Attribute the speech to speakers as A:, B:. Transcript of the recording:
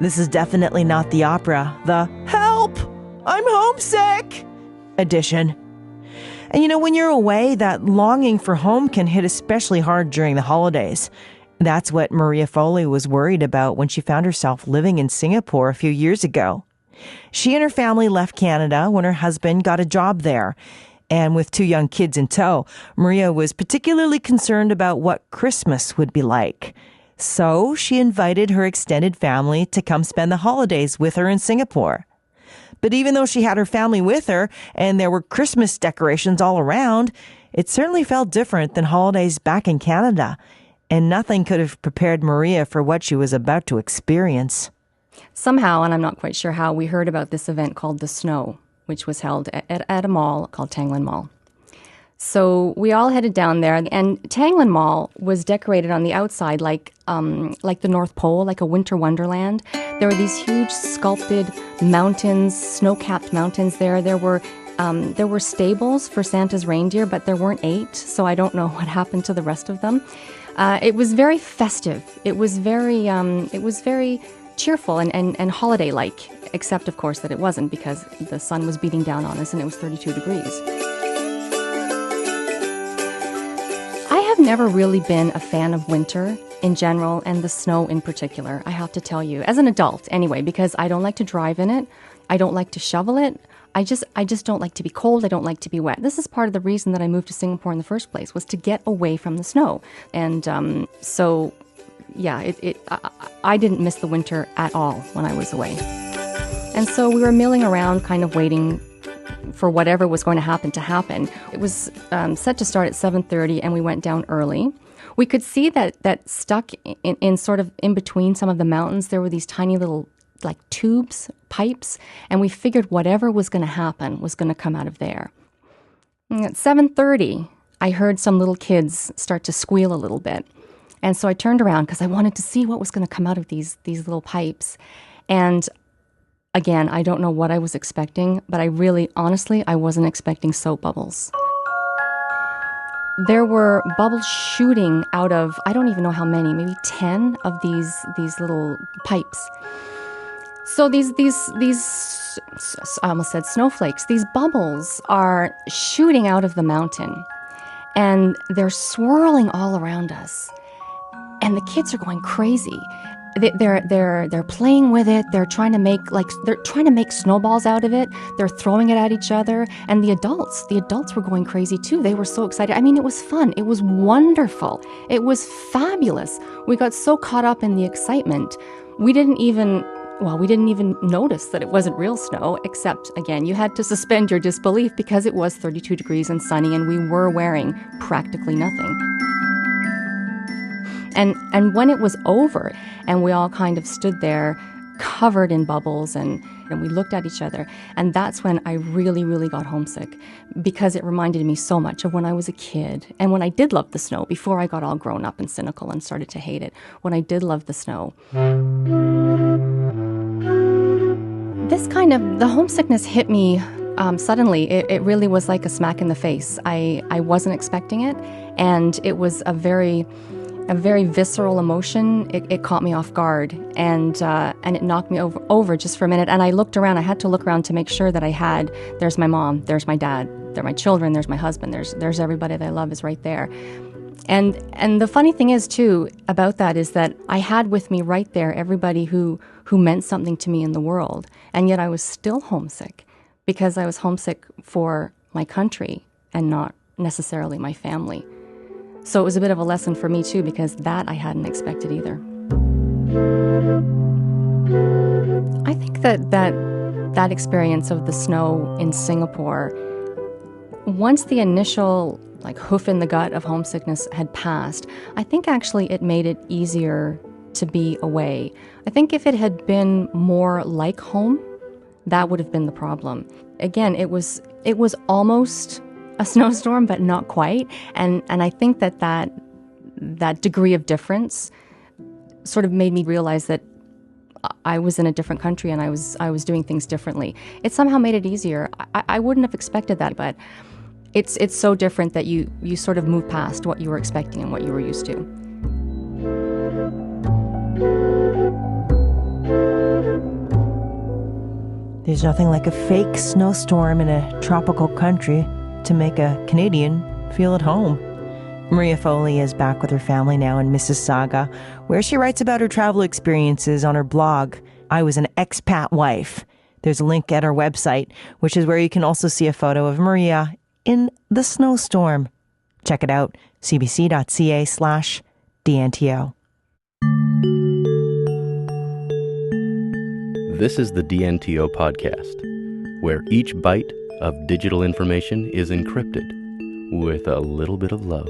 A: This is definitely not the opera, the "Help! I'm homesick!" edition. And when you're away, that longing for home can hit especially hard during the holidays. That's what Maria Foley was worried about when she found herself living in Singapore a few years ago. She and her family left Canada when her husband got a job there. And with 2 young kids in tow, Maria was particularly concerned about what Christmas would be like. So she invited her extended family to come spend the holidays with her in Singapore. But even though she had her family with her and there were Christmas decorations all around, it certainly felt different than holidays back in Canada. And nothing could have prepared Maria for what she was about to experience.
B: Somehow, and I'm not quite sure how, we heard about this event called The Snow, which was held at a mall called Tanglen Mall. So we all headed down there, and Tanglen Mall was decorated on the outside like the North Pole, like a winter wonderland. There were these huge sculpted mountains, snow-capped mountains there. There were stables for Santa's reindeer, but there weren't 8, so I don't know what happened to the rest of them. It was very festive. It was very cheerful and holiday-like, except, of course, that it wasn't because the sun was beating down on us and it was 32 degrees. I have never really been a fan of winter in general and the snow in particular, I have to tell you, as an adult anyway, because I don't like to drive in it. I don't like to shovel it. I just don't like to be cold. I don't like to be wet. This is part of the reason that I moved to Singapore in the first place, was to get away from the snow. And I didn't miss the winter at all when I was away. And so we were milling around, kind of waiting for whatever was going to happen. It was set to start at 7:30, and we went down early. We could see that stuck in sort of in between some of the mountains, there were these tiny little like tubes, pipes, and we figured whatever was going to happen was going to come out of there. And at 7:30, I heard some little kids start to squeal a little bit. And so I turned around because I wanted to see what was going to come out of these little pipes. And again, I don't know what I was expecting, but honestly, I wasn't expecting soap bubbles. There were bubbles shooting out of, I don't even know how many, maybe 10 of these little pipes. So these I almost said snowflakes, these bubbles are shooting out of the mountain and they're swirling all around us. And the kids are going crazy. They're playing with it. They're trying to make snowballs out of it. They're throwing it at each other. And the adults were going crazy too. They were so excited. I mean, it was fun. It was wonderful. It was fabulous. We got so caught up in the excitement. We didn't even notice that it wasn't real snow, except, again, you had to suspend your disbelief because it was 32 degrees and sunny and we were wearing practically nothing. And when it was over and we all kind of stood there covered in bubbles and we looked at each other, and that's when I really, really got homesick because it reminded me so much of when I was a kid and when I did love the snow before I got all grown up and cynical and started to hate it. When I did love the snow. The homesickness hit me suddenly. It really was like a smack in the face. I wasn't expecting it, and it was a very visceral emotion. It caught me off guard, and it knocked me over just for a minute. And I looked around. I had to look around to make sure that there's my mom, there's my dad, there are my children, there's my husband, there's everybody that I love is right there. And the funny thing is, too, about that is that I had with me right there everybody who meant something to me in the world. And yet I was still homesick because I was homesick for my country and not necessarily my family. So it was a bit of a lesson for me, too, because that I hadn't expected either. I think that experience of the snow in Singapore, once the initial hoof in the gut of homesickness had passed, I think actually it made it easier to be away. I think if it had been more like home, that would have been the problem. Again, it was almost a snowstorm, but not quite. And I think that degree of difference sort of made me realize that I was in a different country and I was doing things differently. It somehow made it easier. I wouldn't have expected that, but it's so different that you sort of move past what you were expecting and what you were used to.
A: There's nothing like a fake snowstorm in a tropical country to make a Canadian feel at home. Maria Foley is back with her family now in Mississauga, where she writes about her travel experiences on her blog, I Was an Expat Wife. There's a link at our website, which is where you can also see a photo of Maria in the snowstorm. Check it out, cbc.ca/DNTO.
C: This is the DNTO podcast, where each byte of digital information is encrypted with a little bit of love.